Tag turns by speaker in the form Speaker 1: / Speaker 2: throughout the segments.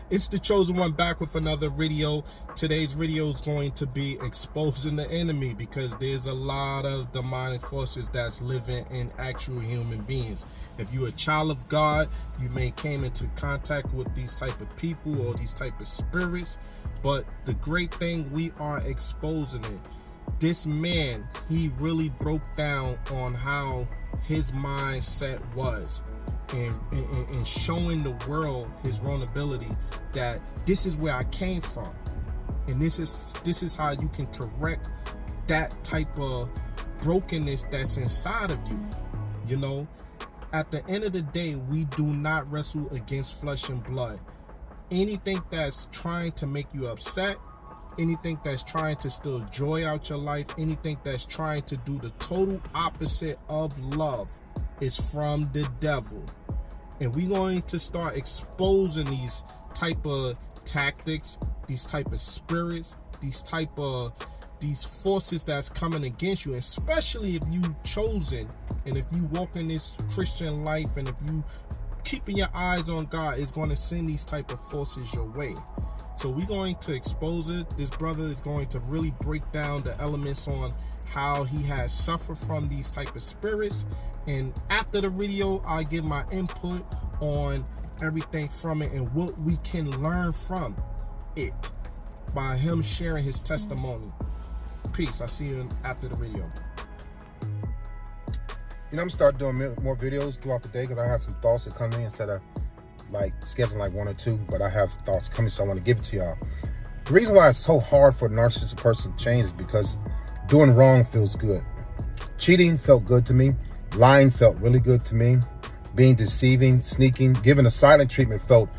Speaker 1: It's the Chosen One back with another video. Today's video is going to be exposing the enemy, because there's a lot of demonic forces that's living in actual human beings. If you're a child of God, you may came into contact with these type of people or these type of spirits, but the great thing, we are exposing it. This man, he really broke down on how his mindset was, and showing the world his vulnerability, that this is where I came from, and this is how you can correct that type of brokenness that's inside of you. You know, at the end of the day, we do not wrestle against flesh and blood. Anything that's trying to make you upset, anything that's trying to steal joy out your life, anything that's trying to do the total opposite of love, is from the devil. And we're going to start exposing these type of tactics, these type of spirits, these forces that's coming against you, especially if you chosen, and if you walk in this Christian life, and if you keeping your eyes on God, is going to send these type of forces your way. So we're going to expose it. This brother is going to really break down the elements on how he has suffered from these type of spirits. And after the video, I'll give my input on everything from it and what we can learn from it by him sharing his testimony. Peace. I'll see you after the video.
Speaker 2: You know, I'm starting doing more videos throughout the day, because I have some thoughts that come in instead of like scheduling like one or two, but I have thoughts coming, so I want to give it to y'all. The reason why it's so hard for a narcissistic person to change is because doing wrong feels good. Cheating felt good to me. Lying felt really good to me. Being deceiving, sneaking, giving a silent treatment felt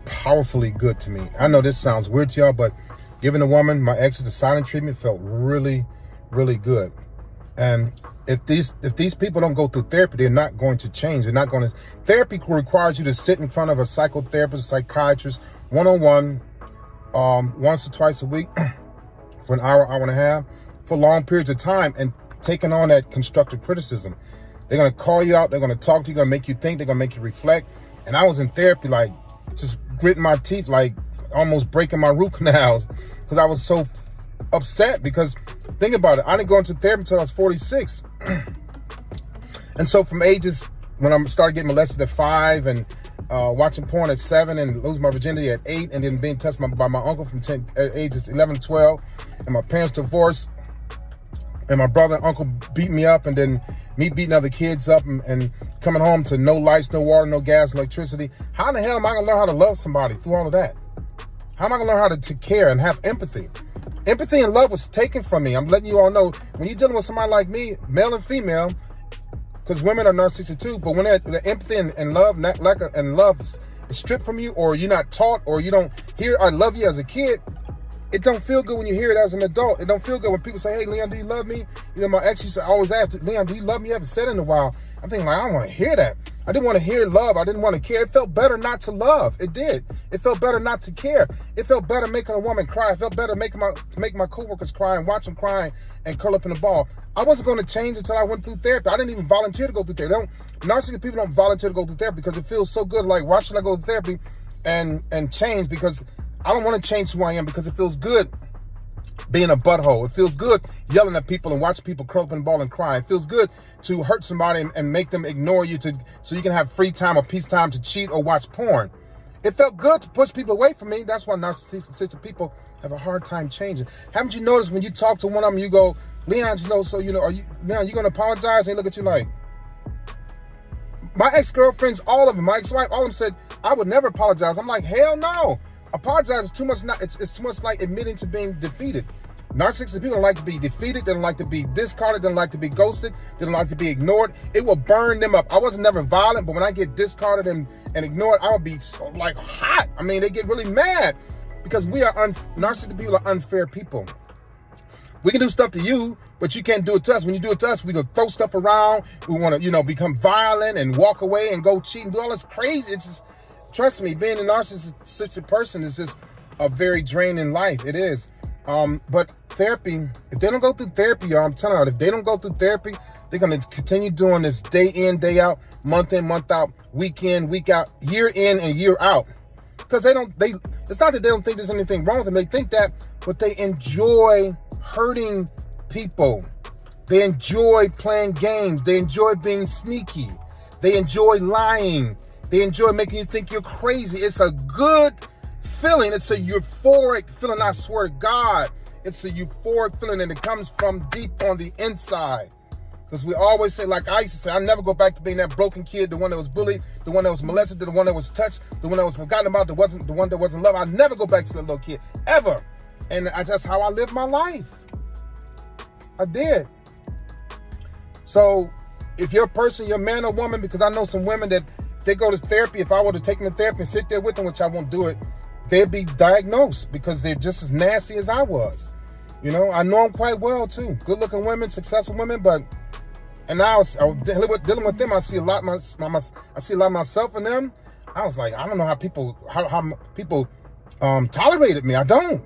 Speaker 2: powerfully good to me. I know this sounds weird to y'all, but giving a woman, my exes, a silent treatment felt really, really good. And if these people don't go through therapy, they're not going to change. They're not going to. Therapy requires you to sit in front of a psychotherapist, a psychiatrist, one-on-one, once or twice a week for an hour, hour and a half, for long periods of time, and taking on that constructive criticism. They're going to call you out. They're going to talk to you. They're going to make you think. They're going to make you reflect. And I was in therapy, like, just gritting my teeth, like almost breaking my root canals, because I was so upset. Because think about it, I didn't go into therapy until I was 46. And so from ages, when I started getting molested at 5, and watching porn at 7, and losing my virginity at 8, and then being touched by my uncle from ages 11 to 12, and my parents divorced, and my brother and uncle beat me up, and then me beating other kids up, and coming home to no lights, no water, no gas, no electricity. How in the hell am I going to learn how to love somebody through all of that? How am I going to learn how to care and have empathy? Empathy and love was taken from me. I'm letting you all know, when you're dealing with somebody like me, male and female, because women are narcissistic too, but when the empathy and love, love is stripped from you, or you're not taught, or you don't hear I love you as a kid, it don't feel good when you hear it as an adult. It don't feel good when people say, hey, Leon, do you love me? You know, my ex used to always ask, Leon, do you love me? You haven't said it in a while. I'm thinking, like, I don't want to hear that. I didn't want to hear love. I didn't want to care. It felt better not to love. It did. It felt better not to care. It felt better making a woman cry. It felt better making my coworkers cry and watch them crying and curl up in a ball. I wasn't going to change until I went through therapy. I didn't even volunteer to go through therapy. Narcissistic people don't volunteer to go through therapy because it feels so good. Like, why should I go to therapy and change? Because I don't want to change who I am, because it feels good being a butthole. It feels good yelling at people and watching people curl up in a ball and cry. It feels good to hurt somebody and make them ignore you so you can have free time or peace time to cheat or watch porn. It felt good to push people away from me. That's why narcissistic people have a hard time changing. Haven't you noticed when you talk to one of them, you go, Leon, Leon, you going to apologize? They look at you like, my ex-girlfriends, all of them, my ex-wife, all of them said, I would never apologize. I'm like, hell no. Apologize is too much. It's too much like admitting to being defeated. Narcissistic people don't like to be defeated. They don't like to be discarded. They don't like to be ghosted. They don't like to be ignored. It will burn them up. I wasn't never violent, but when I get discarded and ignored, I will be so, like, hot. I mean, they get really mad, because narcissistic people are unfair people. We can do stuff to you, but you can't do it to us. When you do it to us, we go throw stuff around. We want to, become violent and walk away and go cheat and do all this crazy. It's just, trust me, being a narcissistic person is just a very draining life. It is. But therapy, if they don't go through therapy, y'all, I'm telling you, if they don't go through therapy, they're going to continue doing this day in, day out, month in, month out, week in, week out, year in and year out. Because it's not that they don't think there's anything wrong with them. They think that, but they enjoy hurting people. They enjoy playing games. They enjoy being sneaky. They enjoy lying. They enjoy making you think you're crazy. It's a good feeling. It's a euphoric feeling. I swear to God, it's a euphoric feeling, and it comes from deep on the inside. Because we always say, like I used to say, I'll never go back to being that broken kid, the one that was bullied, the one that was molested, the one that was touched, the one that was forgotten about, the one that wasn't loved. I'll never go back to that little kid, ever. And that's how I lived my life. I did. So if you're a person, you're a man or woman, because I know some women that they go to therapy. If I were to take them to therapy and sit there with them, which I won't do it, they'd be diagnosed because they're just as nasty as I was. You know, I know them quite well too. Good looking women, successful women, but and now I was dealing with them. I see a lot of myself in them. I was like, I don't know how people tolerated me. I don't.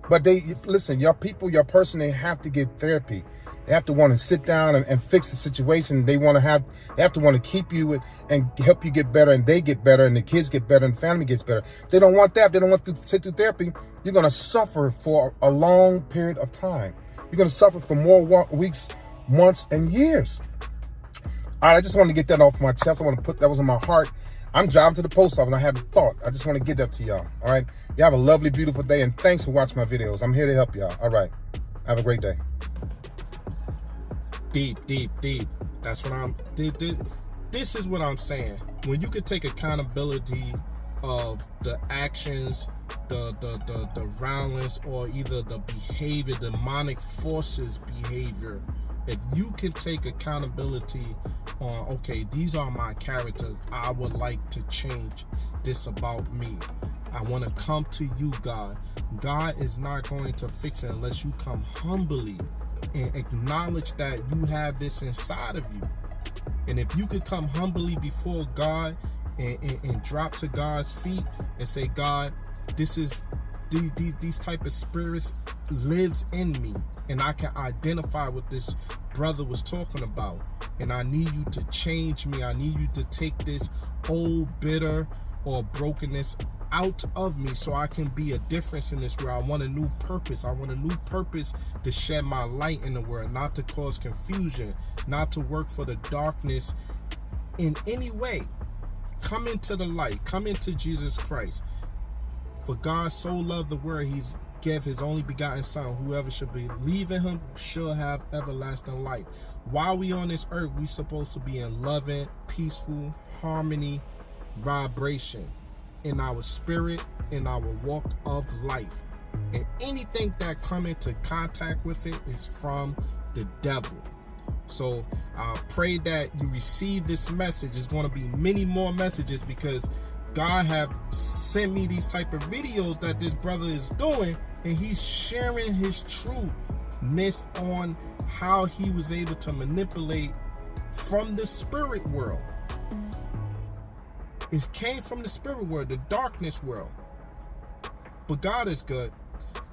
Speaker 2: But listen, your people, your person, they have to get therapy. They have to want to sit down and fix the situation. They have to want to keep you and help you get better, and they get better, and the kids get better, and the family gets better. They don't want that. They don't want to sit through therapy. You're going to suffer for a long period of time. You're going to suffer for more weeks, months, and years. All right, I just wanted to get that off my chest. I want to put that was in my heart. I'm driving to the post office, and I had a thought. I just want to get that to y'all. All right, you have a lovely, beautiful day, and thanks for watching my videos. I'm here to help y'all. All right, have a great day.
Speaker 1: Deep. That's what this is what I'm saying. When you could take accountability of the actions, the violence, or either the behavior, demonic forces behavior, if you can take accountability on, okay, these are my characters, I would like to change this about me. I want to come to you, God. God is not going to fix it unless you come humbly and acknowledge that you have this inside of you. And if you could come humbly before God and drop to God's feet and say, God, this is these type of spirits lives in me, and I can identify what this brother was talking about, and I need you to change me. I need you to take this old bitter or brokenness out of me so I can be a difference in this world. I want a new purpose. I want a new purpose to shed my light in the world, not to cause confusion, not to work for the darkness in any way. Come into the light. Come into Jesus Christ. For God so loved the world, he's gave his only begotten son. Whoever should believe in him shall have everlasting life. While we on this earth, we supposed to be in loving, peaceful, harmony, vibration in our spirit, in our walk of life. And anything that come into contact with it is from the devil. So I pray that you receive this message. There's going to be many more messages, because God have sent me these type of videos that this brother is doing, and he's sharing his trueness on how he was able to manipulate from the spirit world. It came from the spirit world, the darkness world. But God is good.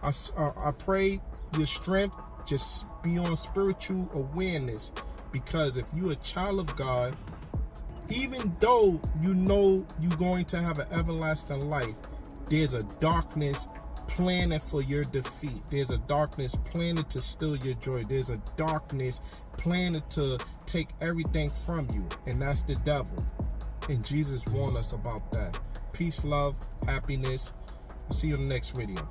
Speaker 1: I pray your strength, just be on spiritual awareness, because if you're a child of God, even though you know you're going to have an everlasting life, there's a darkness planning for your defeat. There's a darkness planning to steal your joy. There's a darkness planning to take everything from you, and that's the devil. And Jesus warned us about that. Peace, love, happiness. See you in the next video.